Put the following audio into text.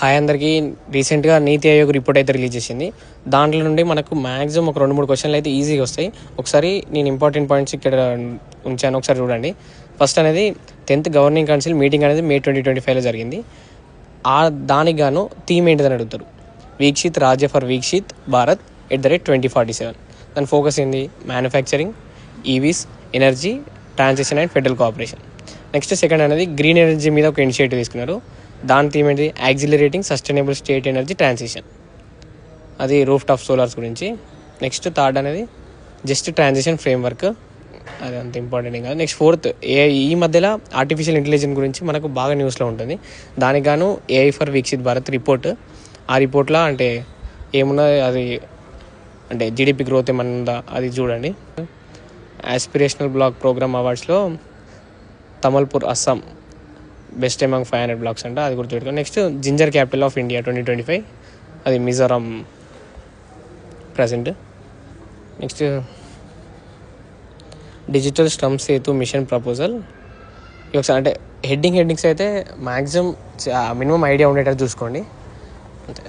Hi అందరికీ. రీసెంట్గా నీతి Aayog report అయితే రిలీజ్ చేసింది. దాంట్లో నుండి మనకు మ్యాక్సిమం ఒక 2-3 క్వశ్చన్లు అయితే ఈజీగా వస్తాయి. ఒకసారి నేను ఇంపార్టెంట్ పాయింట్స్ ఇక్కడ ఉంచాను, ఒకసారి చూడండి. ఫస్ట్ అనేది 10th గవర్నింగ్ కౌన్సిల్ మీటింగ్ అనేది May 2025లో జరిగింది. దానికి గాను థీమ్ ఏంటిదని అడుగుతారు. వీక్షిత్ రాజ్య ఫర్ వీక్షిత్ భారత్ @2047. దాని ఫోకస్ ఏంది? Manufacturing, EVs, energy transition and federal cooperation. Next second అనేది గ్రీన్ ఎనర్జీ మీద ఒక ఇనిషియేటివ్ తీసుకున్నారు. దాని థీమ్ ఏంటి? Accelerating sustainable state energy transition, అది రూఫ్ టాప్ సోలార్స్ గురించి. నెక్స్ట్ థర్డ్ అనేది జస్ట్ ట్రాన్సిషన్ ఫ్రేమ్వర్క్, అది అంత ఇంపార్టెంట్ కాదు. నెక్స్ట్ ఫోర్త్ ఈ మధ్యలో ఆర్టిఫిషియల్ ఇంటెలిజెన్స్ గురించి మనకు బాగా న్యూస్లో ఉంటుంది. దానికి గాను AI for Vikshith Bharat report. ఆ రిపోర్ట్లో అంటే ఏమున్నది, అది అంటే జీడిపి గ్రోత్ ఏమన్నా ఉందా అది చూడండి. ఆస్పిరేషనల్ బ్లాక్ ప్రోగ్రామ్ అవార్డ్స్లో Tamulpur Assam best among 500 blocks అంట, అది గుర్తుపెట్టుకో. Next ginger capital of India 2025, అది Mizoram present. Next digital STEM Setu mission proposal. ఒకసారి అంటే హెడ్డింగ్స్ అయితే మ్యాక్సిమం మినిమం ఐడియా ఉండేటట్టు చూసుకోండి అంతే.